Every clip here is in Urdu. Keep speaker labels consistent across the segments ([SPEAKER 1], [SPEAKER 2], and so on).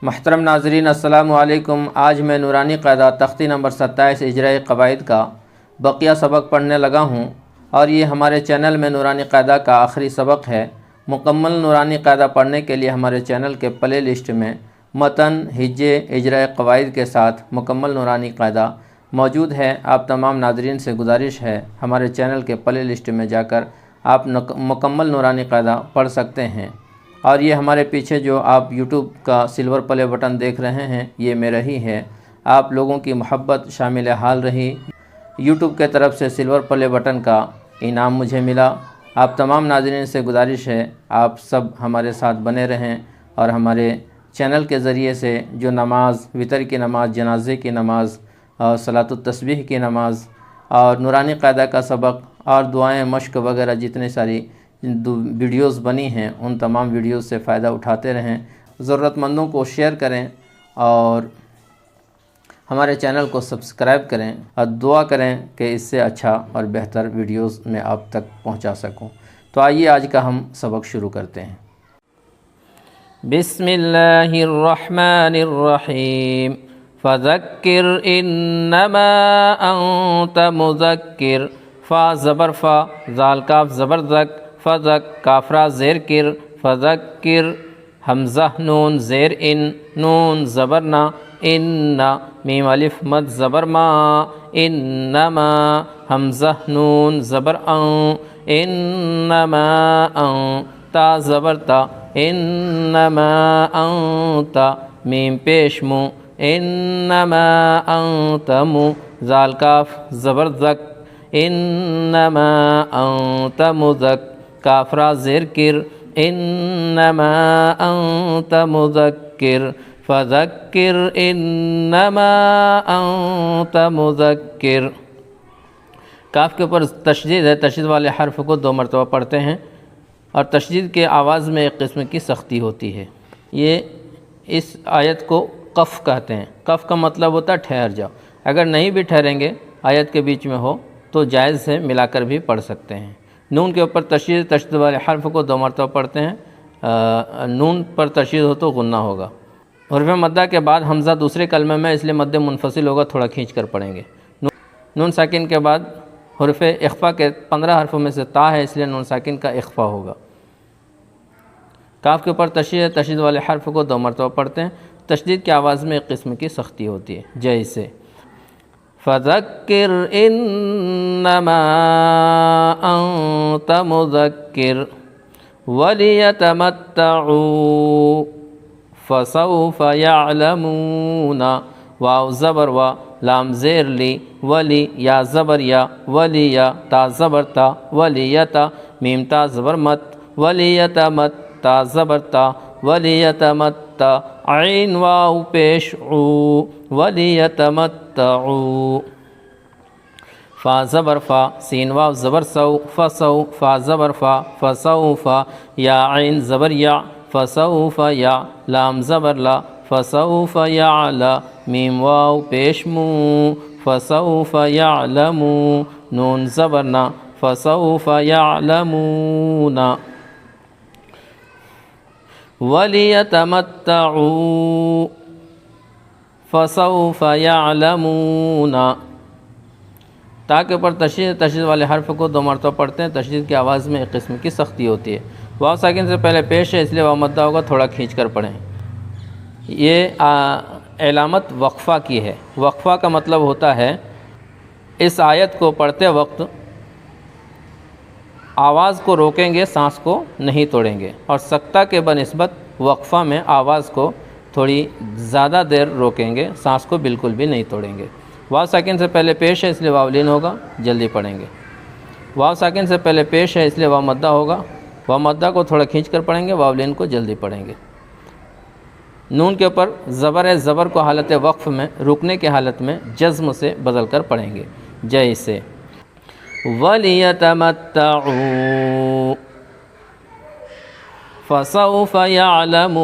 [SPEAKER 1] محترم ناظرین السلام علیکم۔ آج میں نورانی قاعدہ تختی نمبر 27 اجراء قواعد کا بقیہ سبق پڑھنے لگا ہوں، اور یہ ہمارے چینل میں نورانی قاعدہ کا آخری سبق ہے۔ مکمل نورانی قاعدہ پڑھنے کے لیے ہمارے چینل کے پلے لسٹ میں متن، ہجے، اجراء قواعد کے ساتھ مکمل نورانی قاعدہ موجود ہے۔ آپ تمام ناظرین سے گزارش ہے ہمارے چینل کے پلے لسٹ میں جا کر آپ مکمل نورانی قاعدہ پڑھ سکتے ہیں۔ اور یہ ہمارے پیچھے جو آپ یوٹیوب کا سلور پلے بٹن دیکھ رہے ہیں، یہ میرا ہی ہے۔ آپ لوگوں کی محبت شامل حال رہی، یوٹیوب کے طرف سے سلور پلے بٹن کا انعام مجھے ملا۔ آپ تمام ناظرین سے گزارش ہے آپ سب ہمارے ساتھ بنے رہیں، اور ہمارے چینل کے ذریعے سے جو نماز، وتر کی نماز، جنازے کی نماز اور صلاۃ التسبیح کی نماز اور نورانی قاعدہ کا سبق اور دعائیں، مشق وغیرہ جتنے ساری ویڈیوز بنی ہیں، ان تمام ویڈیوز سے فائدہ اٹھاتے رہیں۔ ضرورت مندوں کو شیئر کریں اور ہمارے چینل کو سبسکرائب کریں، اور دعا کریں کہ اس سے اچھا اور بہتر ویڈیوز میں آپ تک پہنچا سکوں۔ تو آئیے آج کا ہم سبق شروع کرتے ہیں۔ بسم اللہ الرحمن الرحیم۔ فذکر انما انت مذکر۔ فا زبر فا، ذال کاف زبر ذک، فذک کاف را زیر کر، فذکر حمزہ نون زیر ان، نون زبر نا، ان میم الف مد زبر ما، انما حمزہ نون زبر ان، انما ان تا زبر تا، انما انت میم پیش مو، انما انت مو، ذال کاف زبر ذک، انما انت مذک کاف را زیر کر، انما انت مذکر، فذکر انما انت مذکر۔ کاف کے اوپر تشدید ہے، تشدید والے حرف کو 2 مرتبہ پڑھتے ہیں، اور تشدید کے آواز میں ایک قسم کی سختی ہوتی ہے۔ یہ اس آیت کو قف کہتے ہیں۔ قف کا مطلب ہوتا ہے ٹھہر جاؤ۔ اگر نہیں بھی ٹھہریں گے، آیت کے بیچ میں ہو تو جائز ہے، ملا کر بھی پڑھ سکتے ہیں۔ نون کے اوپر تشدید والے حرف کو 2 مرتبہ پڑھتے ہیں۔ نون پر تشدید ہو تو غنہ ہوگا۔ حرف مدہ کے بعد حمزہ دوسرے کلمے میں، اس لیے مد منفصل ہوگا، تھوڑا کھینچ کر پڑھیں گے۔ نون ساکن کے بعد حرف اخفا کے 15 حرفوں میں سے تا ہے، اس لیے نون ساکن کا اخفا ہوگا۔ کاف کے اوپر تشدید والے حرف کو 2 مرتبہ پڑھتے ہیں۔ تشدید کی آواز میں ایک قسم کی سختی ہوتی ہے، جیسے فذکر انما انت مذکر ولیتمتعوا فسوف یعلمون، واو زبر وا، لام زیر لی، ولی یا زبر یا، ولی یا تا زبر تا، ولیتا میم تا زبر مت، ولیتمت تا زبر تا، ولیتمتع عین واو پیش عو، ولیتمتعوا، فا زبر فا، سین واو زبر سو، فسو فا زبر فا، فسوفا یا عین زبر یا، فسوف یا، لام زبر لا، فسوف یعلا میم واو پیش مو، فسوف یعلمو، نون زبر نا، فسوف یعلمون، وَلِيَتَمَتَّعُوا فَسَوْفَ يَعْلَمُونَ۔ تا کے اوپر تشدید والے حرف کو 2 مرتبہ پڑھتے ہیں۔ تشدید کی آواز میں ایک قسم کی سختی ہوتی ہے۔ واو ساکن سے پہلے پیش ہے، اس لیے واو مدہ ہوگا، تھوڑا کھینچ کر پڑھیں۔ یہ علامت وقفہ کی ہے۔ وقفہ کا مطلب ہوتا ہے اس آیت کو پڑھتے وقت آواز کو روکیں گے، سانس کو نہیں توڑیں گے، اور سکتہ کے بنسبت وقفہ میں آواز کو تھوڑی زیادہ دیر روکیں گے، سانس کو بالکل بھی نہیں توڑیں گے۔ واو ساکن سے پہلے پیش ہے، اس لیے واو لین ہوگا، جلدی پڑھیں گے۔ واو ساکن سے پہلے پیش ہے، اس لیے واو مدہ ہوگا، واو مدہ کو تھوڑا کھینچ کر پڑھیں گے، واو لین کو جلدی پڑھیں گے۔ نون کے اوپر زبر ہے، زبر کو حالت وقف میں، رکنے کی حالت میں جزم سے بدل کر پڑھیں گے، جیسے وَلِيَتَمَتَّعُوا فَسَوْفَ يَعْلَمُونَ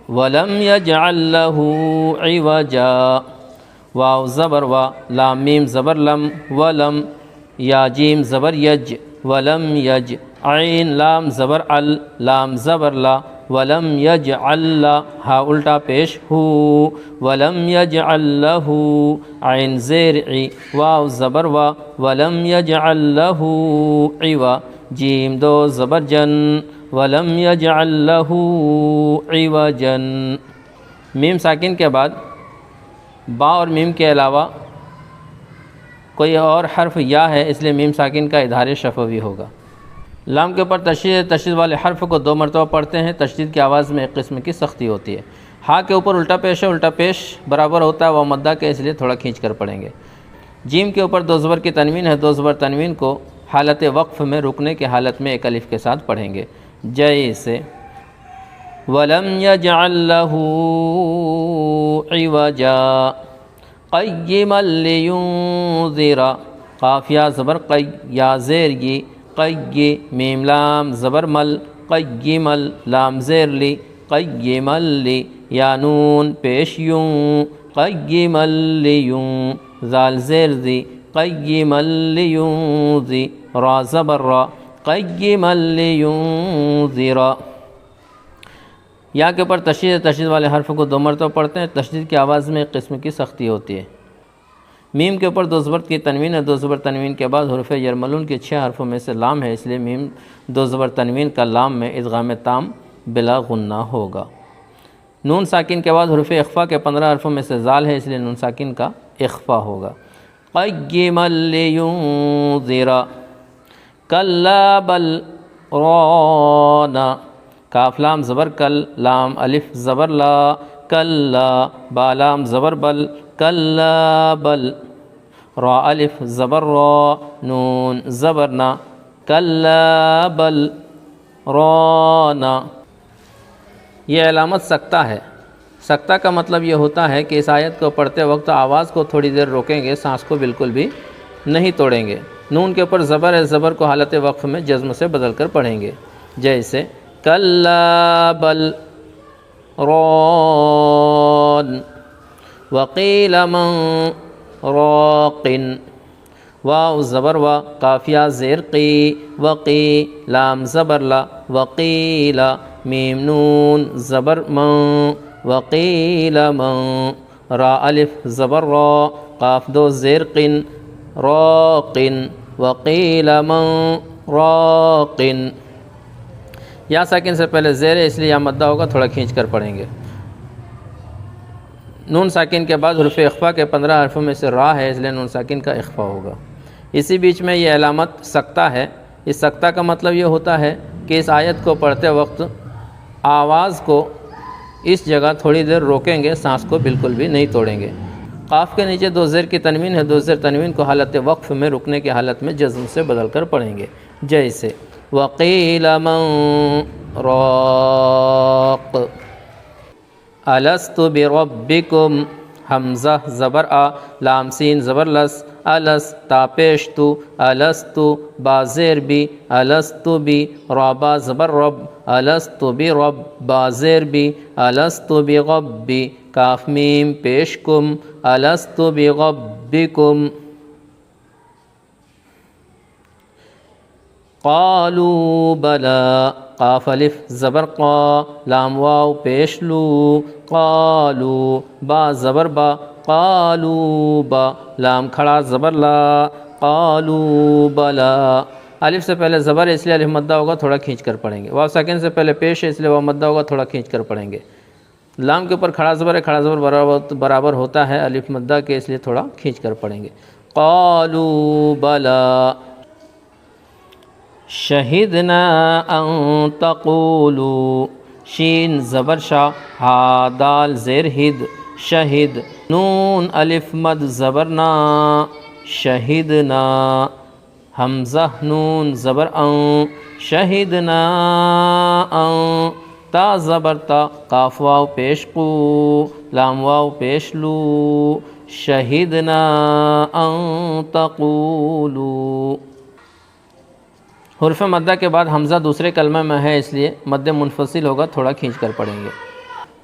[SPEAKER 1] وَلَمْ يَجْعَلْ لَهُ عِوَجًا، واو زبر وا، لام میم زبر لم، ولم یا جیم زبر یج، ولم یج، عین لام زبر ال، لام زبر لا، ولم یجعل لا ہا الٹا پیش ہو ولم یجعل لہ عین زیر عی واو زبر وا ولم یجعل لہ عوا جیم دو زبر جن ولم یجعل لہ عوجا میم ساکن کے بعد با اور میم کے علاوہ کوئی اور حرف یا ہے، اس لیے میم ساکن کا اظہار شفوی ہوگا۔ لام کے اوپر تشدید والے حرف کو 2 مرتبہ پڑھتے ہیں، تشدید کی آواز میں ایک قسم کی سختی ہوتی ہے۔ ہا کے اوپر الٹا پیش ہے، الٹا پیش برابر ہوتا ہے واو مدہ کے، اس لیے تھوڑا کھینچ کر پڑھیں گے۔ جیم کے اوپر 2 زبر کی تنوین ہے، 2 زبر تنوین کو حالت وقف میں رکنے کے حالت میں ایک الف کے ساتھ پڑھیں گے، جیسے وَلَمْ يَجْعَلْ لَهُ عِوَجًا قَيِّمًا لِيُنذِرَ قاف یا زبر قی یا زیر گی قی میم لام زبر مل قیمل لام زیر لی قیمل لی یا نون پیش یوں قیمل لیوں زال زیر زی قیمل لیوں زی را زبر را قیمل لیوں زیرا۔ یا کے اوپر تشدید والے حرف کو 2 مرتبہ پڑھتے ہیں، تشدید کی آواز میں ایک قسم کی سختی ہوتی ہے۔ میم کے اوپر 2 زبر کی تنوین ہے، 2 زبر تنوین کے بعد حروف یرملون کے 6 حرفوں میں سے لام ہے، اس لیے میم 2 زبر تنوین کا لام میں ادغام تام بلا غنہ ہوگا۔ نون ساکن کے بعد حروف اخفا کے 15 حرفوں میں سے زال ہے، اس لیے نون ساکن کا اخفا ہوگا۔ قیما لینذر کلا بل رانا کاف لام زبر کل لام الف زبر لا کلا با لام زبر بل کلا بل را الف زبر را نون زبر نا کلا بل رانا۔ یہ علامت سکتہ ہے۔ سکتہ کا مطلب یہ ہوتا ہے کہ اس آیت کو پڑھتے وقت آواز کو تھوڑی دیر روکیں گے، سانس کو بالکل بھی نہیں توڑیں گے۔ نون کے اوپر زبر ہے، زبر کو حالت وقف میں جزم سے بدل کر پڑھیں گے، جیسے کلا بل ران وقیل من راق واو زبر وا قافیہ زیر قی وقی لام زبر لا وقیل میم نون زبر من وقیل من را الف زبر را قاف 2 زیر قن راقن وقیل من راقن۔ یا ساکن سے پہلے زیر ہے، اس لیے یا مدہ ہوگا، تھوڑا کھینچ کر پڑھیں گے۔ نون ساکن کے بعد حروف اخفا کے 15 حرفوں میں سے را ہے، اس لیے نون ساکن کا اخفا ہوگا۔ اسی بیچ میں یہ علامت سکتہ ہے۔ اس سکتہ کا مطلب یہ ہوتا ہے کہ اس آیت کو پڑھتے وقت آواز کو اس جگہ تھوڑی دیر روکیں گے، سانس کو بالکل بھی نہیں توڑیں گے۔ قاف کے نیچے 2 زیر کی تنوین ہے، 2 زیر تنوین کو حالت وقف میں رکنے کی حالت میں جزم سے بدل کر پڑھیں گے، جیسے وقیل من راق الست بربکم حمزہ زبر آ لام سین زبر لس الس تا پیش تو الست با زیر بی الست بی را با زبر رب الست برب با زیر بی الست بغبی کاف میم پیش کم الست بغبکم۔ قالوا بلا قاف الف زبر قا لام واو پیش لو قالوا با زبر با قالوا با لام کھڑا زبر لا قالوا بلا۔ الف سے پہلے زبر ہے، اس لیے الف مدہ ہوگا، تھوڑا کھینچ کر پڑھیں گے۔ واو ساکن سے پہلے پیش ہے، اس لیے واو مدہ ہوگا، تھوڑا کھینچ کر پڑھیں گے۔ لام کے اوپر کھڑا زبر ہے، کھڑا زبر برابر ہوتا ہے الف مدہ کے، اس لیے تھوڑا کھینچ کر پڑھیں گے۔ قالوا بلا شہدنا ان تقولوا شین زبر شا ہا دال زیر ہد شہد نون الف مد زبرنا شہدنا حمزہ نون زبر ان شہدنا ان تا زبر تا قاف واو پیش قو لام واو پیش لو شہدنا ان تقولوا۔ حرف مدہ کے بعد حمزہ دوسرے کلمہ میں ہے، اس لیے مد منفصل ہوگا، تھوڑا کھینچ کر پڑھیں گے۔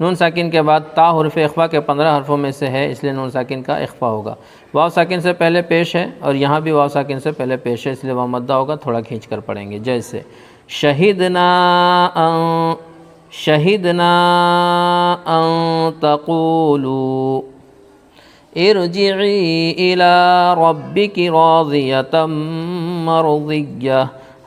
[SPEAKER 1] نون ساکن کے بعد تا حرف اخفا کے 15 حرفوں میں سے ہے، اس لیے نون ساکن کا اخفا ہوگا۔ واو ساکن سے پہلے پیش ہے اور یہاں بھی واو ساکن سے پہلے پیش ہے، اس لیے واو مدہ ہوگا، تھوڑا کھینچ کر پڑھیں گے، جیسے شہدنا ان شہدنا ان تقولوا ارجعی الی ربک راضیۃ مرضیہ،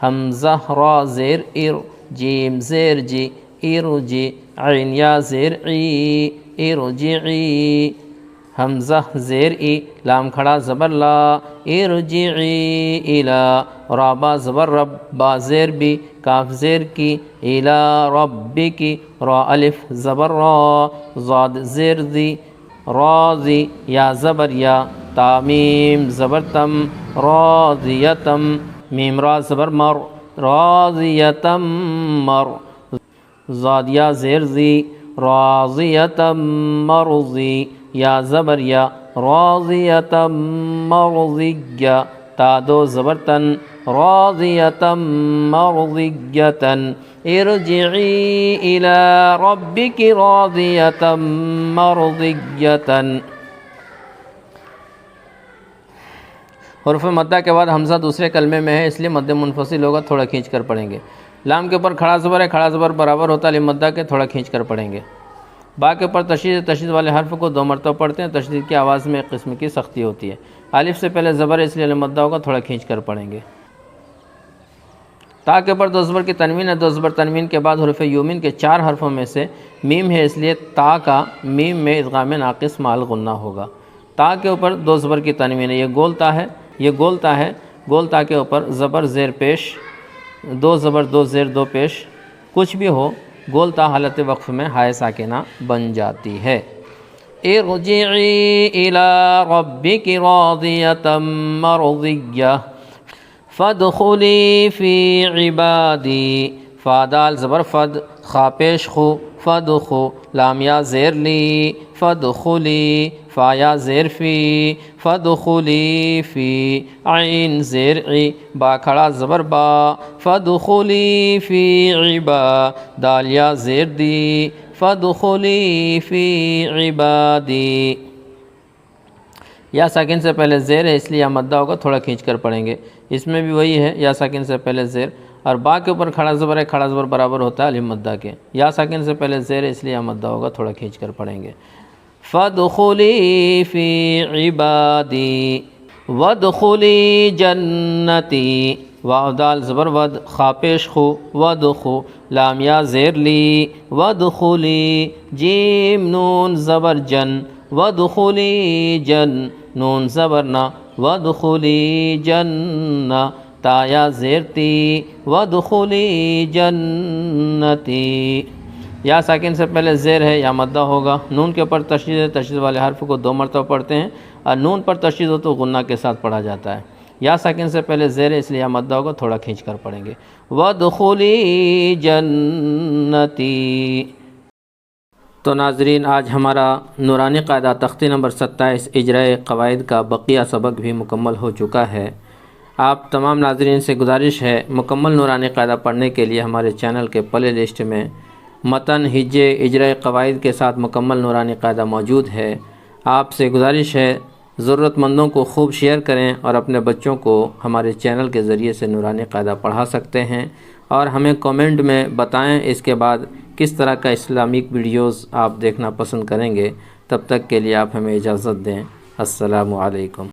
[SPEAKER 1] حمزہ را زیر ار، جیم زیر جی، ارجی، عین یا زیر عی، ارجعی، حمزہ زیر ای، لام کھڑا زبر لا، ارجعی الی، را با زبر رب، با زیر بی، کاف زیر کی، الی ربک، را الف زبر را، ضاد زیر دی، راضی، یا زبر یا، تامیم زبر تم، راضیتم، میم را زبر مر، راضیتم مر، ضاد یا زیر زی، راضیتم مرضی، یا زبر یا، راضیتم مرضیہ، تا دو زبر تن، راضیتم مرضیۃً، ارجعی الی ربک راضیۃ مرضیۃً۔ حرف مدہ کے بعد حمزہ دوسرے کلمے میں ہے، اس لیے مد منفصل ہوگا، تھوڑا کھینچ کر پڑھیں گے۔ لام کے اوپر کھڑا زبر ہے، کھڑا زبر برابر ہوتا ہے الف مدہ کے، تھوڑا کھینچ کر پڑھیں گے۔ با کے اوپر تشدید، تشدید والے حرف کو 2 مرتبہ پڑھتے ہیں، تشدید کی آواز میں ایک قسم کی سختی ہوتی ہے۔ الف سے پہلے زبر ہے اس لیے الف مدہ ہوگا، تھوڑا کھینچ کر پڑھیں گے۔ تا کے اوپر 2 زبر کی تنوین ہے، 2 زبر تنوین کے بعد حرف یومین کے 4 حرفوں میں سے میم ہے، اس لیے تا کا میم میں ادغام ناقص مع الغنہ ہوگا۔ تا کے اوپر 2 زبر کی تنوین ہے، یہ گول تا ہے، یہ گول تا ہے، گول تا کے اوپر زبر زیر پیش، 2 زبر 2 زیر 2 پیش، کچھ بھی ہو، گول تا حالت وقف میں ہائے ساکنہ بن جاتی ہے۔ ارجعی الی ربک راضیۃ مرضیہ، فادخلی فی عبادی، فادال زبر فد، خا پیش خو، فدخو، لام یا زیر لی، فدخلی، فا یا زیر فی، فدخلی فی، عین زیر عی، با کھڑا زبر با، فدخلی فی عبا، دال یا زیر دی، فدخلی فی عبادی۔ یا ساکن سے پہلے زیر ہے اس لیے یا مدہ ہوگا، تھوڑا کھینچ کر پڑھیں گے۔ اس میں بھی وہی ہے، یا ساکن سے پہلے زیر، اور با کے اوپر کھڑا زبر ہے، کھڑا زبر برابر ہوتا ہے الف مدہ کے، یا ساکن سے پہلے زیر ہے اس لیے یا مدہ ہوگا، تھوڑا کھینچ کر پڑھیں گے۔ فادخلی فی عبادی وادخلی جنتی، واو دال زبر ود، خا پیش خو، ودخو، لام یا زیر لی، وادخلی، جیم نون زبر جن، وادخلی جن، نون زبر نا، وادخلی جنہ، تا یا زیر تی، وادخلی جنتی۔ یا ساکن سے پہلے زیر ہے یا مدہ ہوگا۔ نون کے اوپر تشدید ہے، تشدید والے حرف کو 2 مرتبہ پڑھتے ہیں، اور نون پر تشدید ہو تو غنہ کے ساتھ پڑھا جاتا ہے۔ یا ساکن سے پہلے زیر ہے اس لیے یا مدہ ہوگا، تھوڑا کھینچ کر پڑھیں گے۔ وادخلی جنتی۔ تو ناظرین، آج ہمارا نورانی قاعدہ تختی نمبر 27 اجرائے قواعد کا بقیہ سبق بھی مکمل ہو چکا ہے۔ آپ تمام ناظرین سے گزارش ہے، مکمل نورانی قاعدہ پڑھنے کے لیے ہمارے چینل کے پلے لسٹ میں متن، ہجے، اجرائے قواعد کے ساتھ مکمل نورانی قاعدہ موجود ہے۔ آپ سے گزارش ہے ضرورت مندوں کو خوب شیئر کریں اور اپنے بچوں کو ہمارے چینل کے ذریعے سے نورانی قاعدہ پڑھا سکتے ہیں، اور ہمیں کومنٹ میں بتائیں اس کے بعد کس طرح کا اسلامک ویڈیوز آپ دیکھنا پسند کریں گے۔ تب تک کے لیے آپ ہمیں اجازت دیں۔ السلام علیکم۔